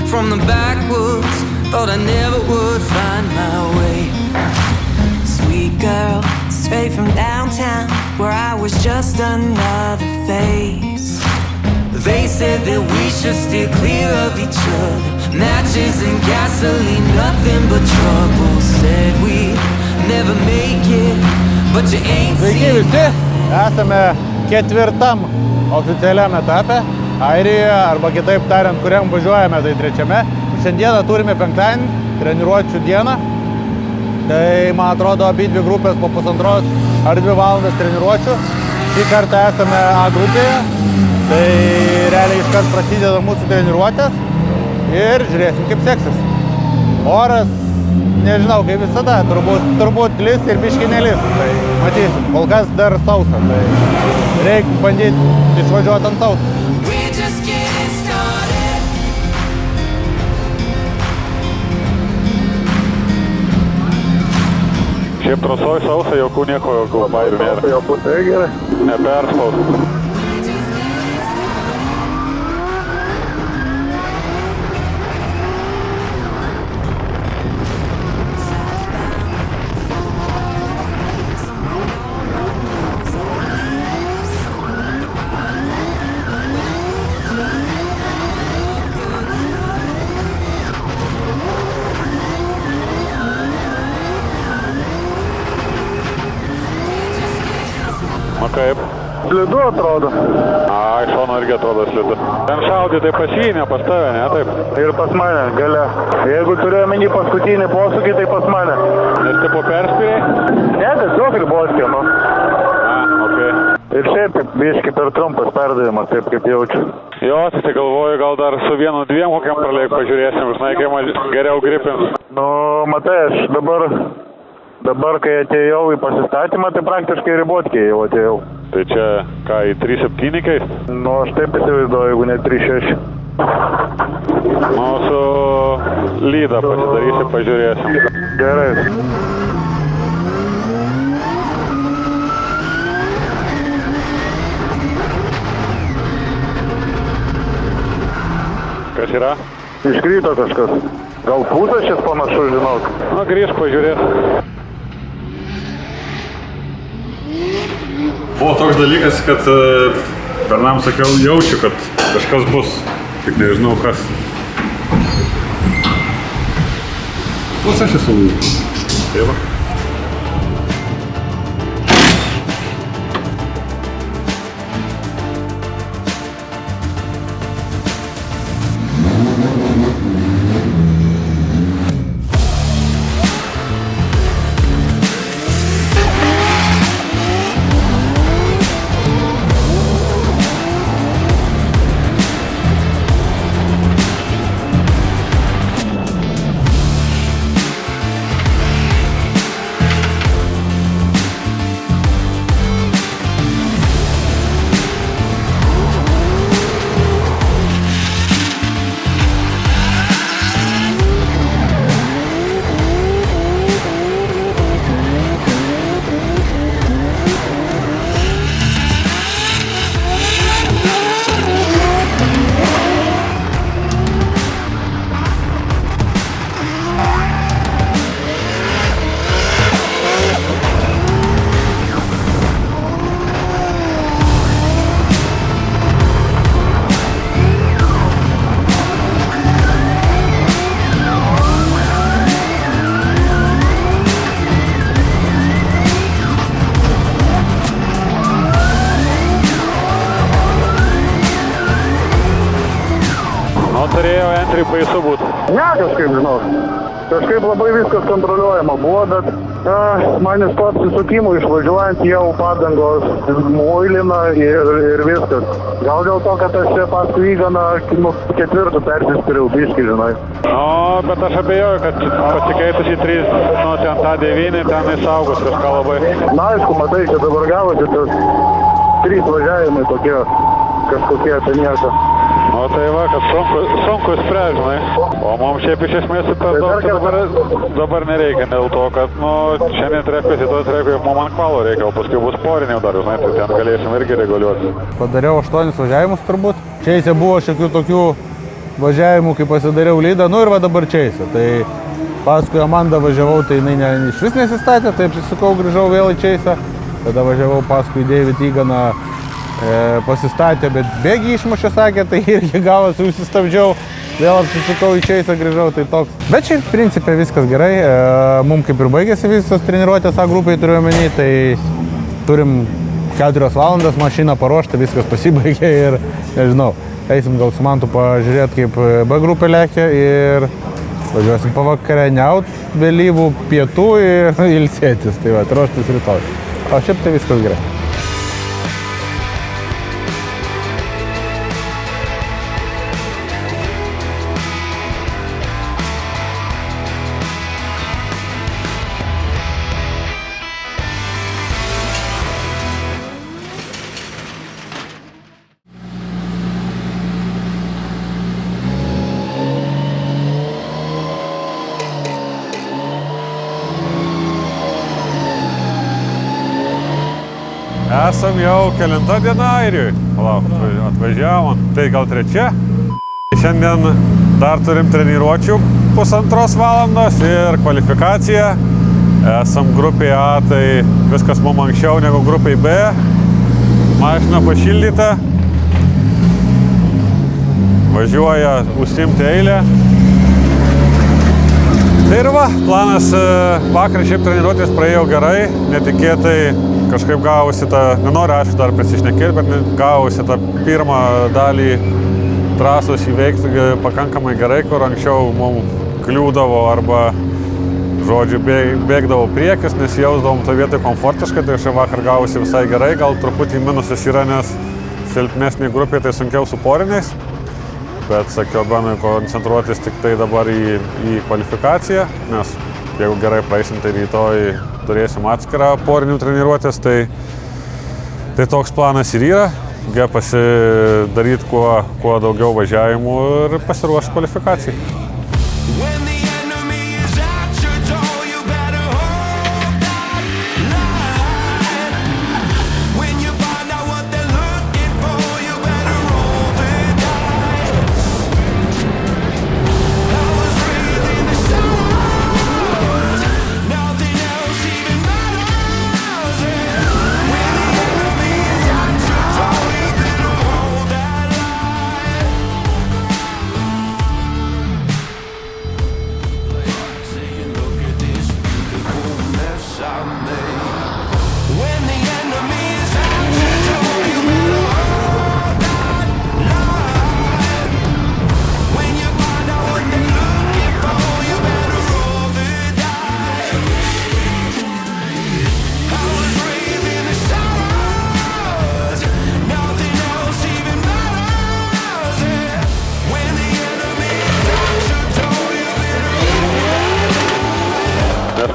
from the backwoods. Thought I never would find my way. Sweet girl, straight from downtown, where I was just another face. They said that we should steer clear of each other. Matches and gasoline, nothing but trouble. Said we'd never make it, but you ain't Sveiki visi, esame ketvirtam oficialiam etape Airijoje, arba kitaip tariant, kuriam važiuojame, tai trečiame. Šiandieną turime penktadienį, treniruočių dieną. Tai, man atrodo, abi dvi grupės po 1,5 ar 2 valandas treniruočių. Šį kartą esame A grupėje. Tai realiai iškart prasideda mūsų treniruotės ir žiūrėsim, kaip seksis. Oras, nežinau, kaip visada, turbūt lis ir biškį nelis. Tai matysim, kol kas dar sausa, tai reikia bandyti išvažiuoti ant sausa. Šiaip trasoj sausa, jokių nieko, jokių bairių nėra. Jokių, tai gerai. Neperspaus. O kaip? Slidu atrodo. Iš šono irgi atrodo slidu. Ten šaudė, tai pas jį, ne pas tave, ne taip? Ir pas mane, gale. Jeigu turiu omeny paskutinį posūkį, tai pas mane. Nes tipo perspėjai? Ne, tiesiog riboskė, nu. Okei. Ir šiaip, biški per trumpas perdavimas, taip kaip jaučiu. Jo, tai galvoju, gal dar su 1-2 kokiam praleik pažiūrėsim, žinai, kaip geriau gripins. Nu, matai, aš dabar, kai atėjau į pasistatymą, tai praktiškai ribotkiai jau atėjau. Tai čia, ką, į 3.7 keist? Nu, aš taip įsivaizduoju, jeigu ne 3.6. Nu, su lydą pasidarysi, pažiūrėsim. Gerai. Kas yra? Iškrito kažkas. Gal pusė šis panašu, žinok. Nu, grįžk pažiūrėt. Buvo toks dalykas, kad pernam sakiau, jaučiu, kad kažkas bus, tik nežinau kas. Pats aš esu tėva. Turėjo entry baisu būt. Ne, kažkaip, žinok. Kažkaip labai viskas kontroliuojama buvo, bet man iš to apsisukimų išvažiuojant jau padangos muilina ir viskas. Gal dėl to, kad aš čia paskui įganą ketvirtų persispiriau biškį, žinai. O, bet aš abejoju, kad pasikeitus į 3, nu, ten tą 9, ten įsaugus kažką labai. Na, aišku, matai, kad dabar gavosi tas 3 važiavimai tokie, kažkokie apie nieką. O tai va, kad sunku spręs, žinai. O mums šiaip iš esmės per daug dabar nereikia, dėl to, kad, nu, šiandien trepės į to trepės, mums ant kvalo reikia, o paskui bus porinių dar, žinai, tai ten galėsim irgi reguliuoti. Padariau 8 važiavimus turbūt. Čia buvo šiokių tokių važiavimų, kai pasidariau lydą, nu ir va dabar Čeisą. Tai paskui Amandą važiavau, tai jinai iš vis nesistatė, tai apsisukau, grįžau vėl į Čeisą. Tada važiavau paskui David Eganą, pasistatė, bet bėgį išmušė, sakė, tai irgi gavosi, užsistabdžiau. Vėl apsisukau į Čeisą, grįžau, tai toks. Bet šiaip principė viskas gerai. Mums kaip ir baigėsi visos treniruotės A grupiai turiu omeny, tai turim 4 valandas mašiną paruošti, viskas pasibaigė ir nežinau. Eisim gal su Mantu pažiūrėti, kaip B grupė lekia ir važiuosim pavakarieniaut, vėlyvų pietų ir ilsėtis, tai va, ruoštis rytoj. O šiaip tai viskas gerai. Esam jau kelinta diena Airijoj. Palauk, atvažiavom. Tai gal 3. Šiandien dar turim treniruočių 1,5 valandos ir kvalifikaciją. Esam grupėje A, tai viskas mums anksčiau negu grupėje B. Mašina pašildyta. Važiuoja užsiimti eilę. Tai ir va, planas vakar šiaip treniruotės praėjo gerai, netikėtai kažkaip gavosi nenoriu aišku dar prisišnekėti, bet gavosi tą pirmą dalį trasos įveikti pakankamai gerai, kur anksčiau mums kliūdavo arba, žodžiu, bėgdavo priekis, nes jausdavom tą vietą komfortiškai, tai šią vakar gavosi visai gerai, gal truputį minusas yra, nes silpnesnė grupė, tai sunkiau su poriniais, bet sakiau, bandau koncentruotis tik tai dabar į kvalifikaciją, nes jeigu gerai praeisim, tai rytoj turėsim atskirą porinių treniruotės, tai toks planas ir yra. Pasidaryti kuo daugiau važiavimų ir pasiruošti kvalifikacijai.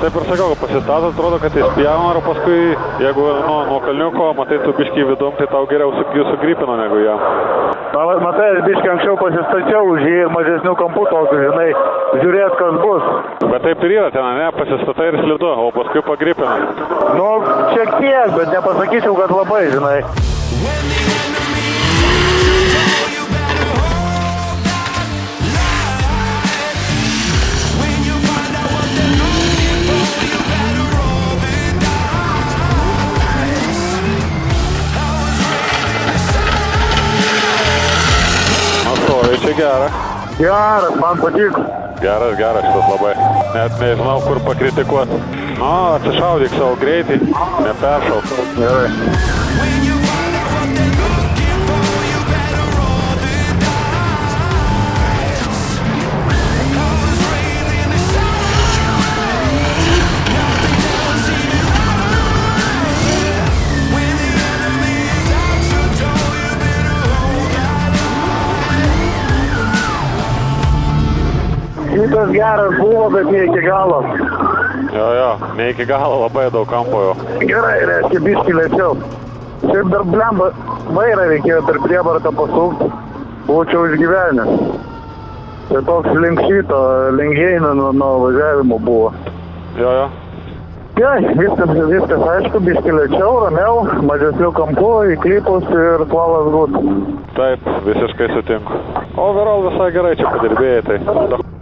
Taip ir sakiau, pasistato, atrodo, kad įspėjama, ir paskui, jeigu nuo kalniuko, matai, tu biškį vidum, tai tau geriau sugripino negu jam. Matai, aš biškį anksčiau pasistačiau už jį ir mažesnių kampų tokių, žinai, žiūrėt, kas bus. Bet taip ir yra ten, ne, pasistatai ir slidu, o paskui pagripina. Nu, šiek tiek, bet nepasakyčiau, kad labai, žinai. Čia gera. Geras, man patiko. Geras šitas labai. Net nežinau, kur pakritikuoti. Atsišaudyk savo greitį, neperšauk. Gerai. Šitas geras buvo, bet ne iki galo. Jo, ne iki galo, labai daug kampo jo. Gerai, reiškia, biškį lėčiau. Šiaip dar blemba vairą reikėjo per prievartą pasukti, būčiau išgyvenęs. Tai toks link šito, link Heino nuo važiavimo buvo. Jo. Viskas aišku, biškį lėčiau, ramiau, mažesnių kampų, į klipus ir plalas būt. Taip, visiškai sutinku. Overall visai gerai čia padirbėjai, tai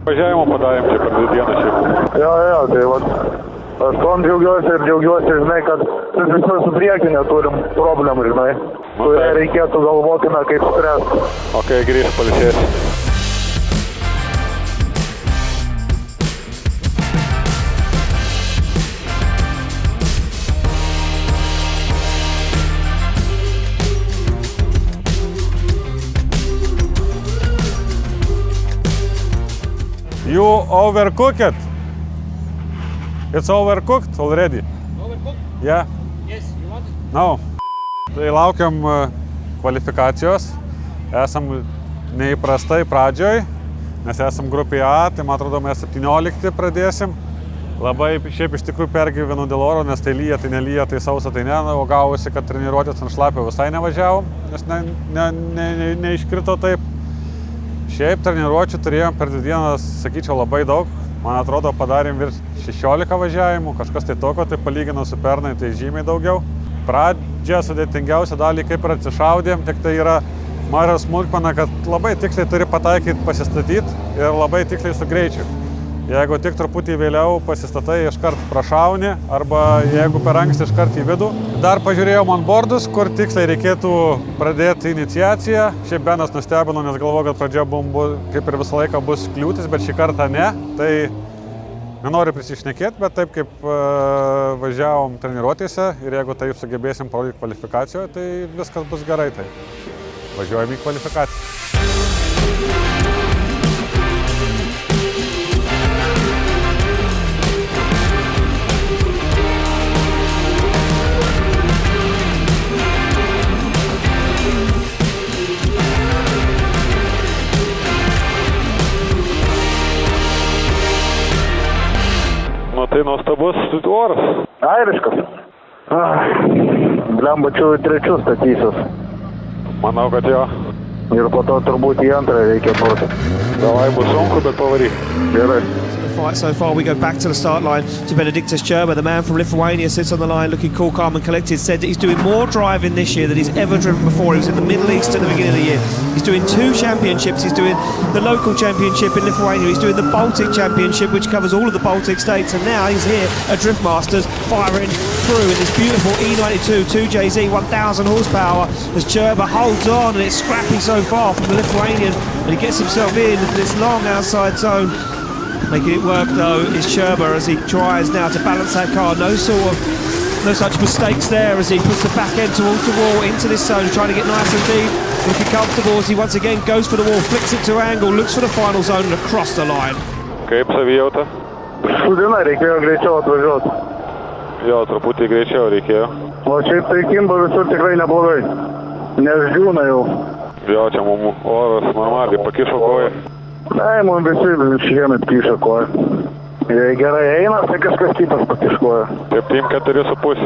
važiavimo padarėm čia per 2 dienas šiaip. Jo, tai vat, aš tom džiaugiuosi, žinai, kad visai su priekį neturim problemų, žinai. Kurie reikėtų galvokime, kaip spręsti. Ok, grįžt palisėti. You overcooked? It's overcooked already. Overcooked? Yeah. Yes, you want it? No. Tai laukiam kvalifikacijos. Esam neįprastai pradžioj, nes esam grupėje A, tai man atrodo mes 17 pradėsim. Labai šiaip iš tikrųjų pergyvenu dėl oro, nes tai lyja, tai nelyja, tai sausa, tai ne, o gavosi, kad treniruotės ant šlapio visai nevažiavom, nes neiškrito taip. Šiaip treniruočių turėjom per 2 dienas, sakyčiau, labai daug. Man atrodo, padarėm virš 16 važiavimų, kažkas tai tokio, tai palyginau su pernai, tai žymiai daugiau. Pradžia sudėtingiausia dalį kaip ir atsišaudėm, tik tai yra maža smulkmena, kad labai tiksliai turi pataikyti, pasistatyti ir labai tiksliai su greičiu. Jeigu tik truputį vėliau pasistatai, iškart prašauni, arba jeigu per anksti iškart į vidų. Dar pažiūrėjom onboardus, kur tiksliai reikėtų pradėti iniciaciją. Šiaip Benas nustebino, nes galvoju, kad pradžia kaip ir visą laiką bus kliūtis, bet šį kartą ne. Tai nenoriu prisišnekėti, bet taip kaip važiavom treniruotėse ir jeigu taip sugebėsim parodyti kvalifikacijoje, tai viskas bus gerai. Tai važiuojam į kvalifikaciją. Tai nuostabus oras. Airiškas. Blembačiau į 3 statysius. Manau, kad jo. Ir po to turbūt į 2 reikia būti. Davai bus sunku, bet pavaryk. Gerai. Fight so far, we go back to the start line to Benediktas Čerba. The man from Lithuania sits on the line looking cool, calm and collected. Said that he's doing more driving this year than he's ever driven before. He was in the Middle East at the beginning of the year. He's doing 2 championships. He's doing the local championship in Lithuania. He's doing the Baltic championship, which covers all of the Baltic states. And now he's here at Drift Masters, firing through in this beautiful E92 2JZ 1000 horsepower as Čerba holds on, and it's scrappy so far from the Lithuanian, and he gets himself in this long outside zone. Making it work though is Čerba as he tries now to balance that car. No such mistakes there as he puts the back end towards the wall into this zone, trying to get nice and deep, looking comfortable as he once again goes for the wall, flicks it to angle, looks for the final zone and across the line. Kaip savijauta? Šūdina, reikėjo greičiau atvažiuoti. Jo, truputį greičiau reikėjo. O šiaip tai kimba visur tikrai neblogai, nes džiūna jau. Jo, čia mums oras normaliai pakišo koją. Ne, man visi šiemet kiša koją. Jei gerai eina, tai kažkas kitas pakiškoja. 7,4,5.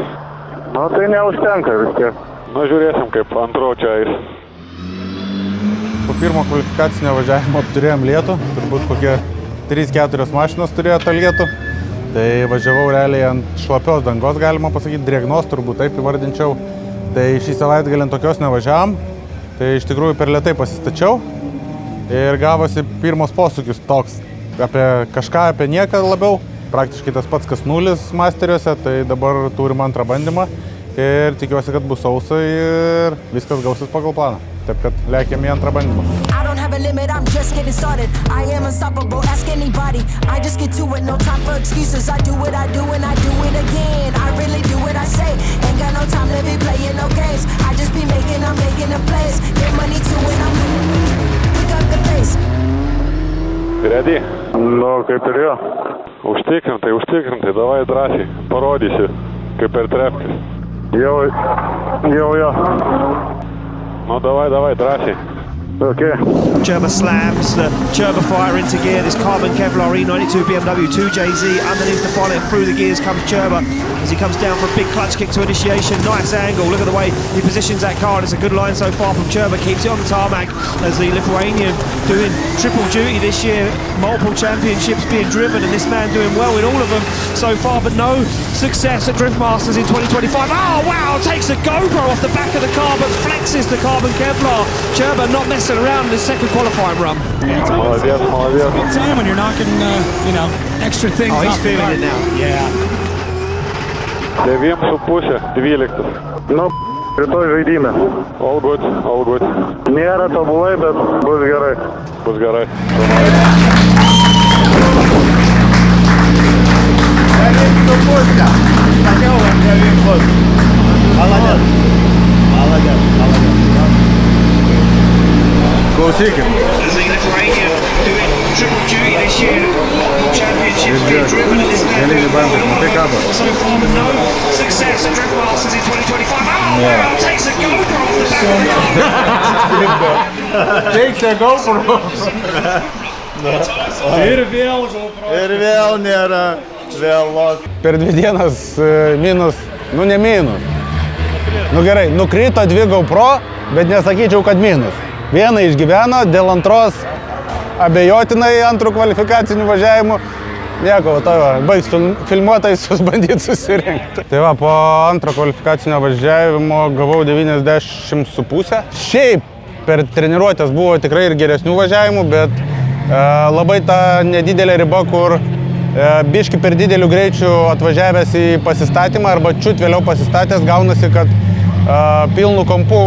Nu, tai neužtenka vis tiek. Nu, žiūrėsim, kaip antro čia eis. Po pirmo kvalifikacinio važiavimo turėjom lietų, turbūt kokie 3-4 mašinos turėjo tą lietų. Tai važiavau realiai ant šlapios dangos, galima pasakyti, drėgnos, turbūt taip įvardinčiau. Tai šį savaitgalį tokios nevažiavam, tai iš tikrųjų per lėtai pasistačiau. Ir gavosi pirmos posūkis toks, apie nieką labiau, praktiškai tas pats kas 0 masteriuose, tai dabar turim 2 bandymą ir tikiuosi, kad bus sausa ir viskas gausis pagal planą. Taip kad lėkiam į 2 bandymą. A limit, I'm just getting started. I am unstoppable, ask anybody. I just get to it, no time for excuses. I do what I do and I do it again. I really do what I say. Ain't got no time to be playing no games. I just be making a place. Get money to it, I'm pick up the pace. Ready? Nu, kaip ir jo. Užtikrintai, davai drąsiai. Parodysiu, kaip per trepkis. Jau. Nu, davai, drąsiai. Okay. Gerber slams the Gerber fire into gear. This carbon Kevlar E92 BMW 2JZ underneath the bonnet. Through the gears comes Gerber as he comes down for a big clutch kick to initiation. Nice angle. Look at the way he positions that car. And it's a good line so far from Gerber. Keeps it on the tarmac as the Lithuanian doing triple duty this year. Multiple championships being driven, and this man doing well in all of them so far, but no success at Drift Masters in 2025. Oh wow! Takes the GoPro off the back of the car, but flexes the carbon Kevlar. Gerber not messing around in his second qualifying run. Молодец, молодец. Good time when you're knocking, extra things Oh, he's off the feeling car. it now. Yeah. 9,5, 12. Nu, rytoj žaidime. All good, all good. Nėra tobulai, bet bus gerai. Bus gerai. Klausykim. As the Lithuanian doing triple duty this year. Multiple championships being driven, and this man doing well so far, but no success at Drift Masters in 2025. Oh wow! Takes the GoPro off the back of the car. Takes a GoPro. Ir vėl nėra vėlos. Per 2 dienas minus, ne minus. Gerai, nukrito 2 GoPro, bet nesakyčiau, kad minus. Vieną išgyveno, dėl antros abejotinai antrų kvalifikacinių važiavimų. Nieko, baigs filmuotojus bandyti susirinkti. Tai va, po antro kvalifikacinio važiavimo gavau 90,5. Šiaip per treniruotės buvo tikrai ir geresnių važiavimų, bet labai ta nedidelė riba, kur biški per didelių greičių atvažiavęs į pasistatymą arba čiut vėliau pasistatęs, gaunasi, kad pilnų kampų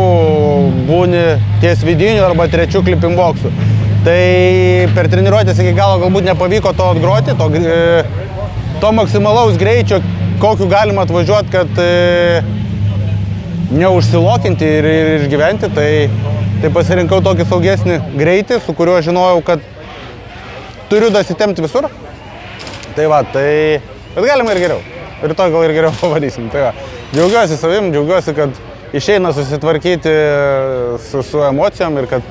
būni ties vidiniu arba trečiu clipping boxu. Tai per treniruotės iki galo galbūt nepavyko to atgroti, to maksimalaus greičio, kokiu galima atvažiuoti, kad neužsilokinti ir išgyventi. Tai pasirinkau tokį saugesnį greitį, su kuriuo žinojau, kad turiu dasitemti visur. Tai va, bet galima ir geriau. Rytoj gal ir geriau pavarysim. Tai va, džiaugiuosi savim, džiaugiuosi, kad išeina susitvarkyti su emocijom ir kad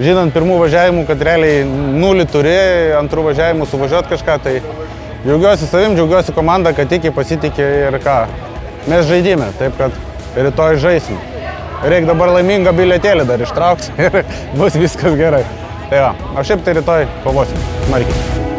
žinant pirmų važiavimų, kad realiai 0 turi, antrų važiavimų suvažiuoti kažką, tai džiaugiuosi savim, džiaugiuosi komanda, kad pasitikė ir ką. Mes žaidime, taip kad rytoj žaisim. Reikia dabar laimingą bilietėlį dar ištraukti ir bus viskas gerai. Tai va, o šiaip tai rytoj kovosim. Smarkiai.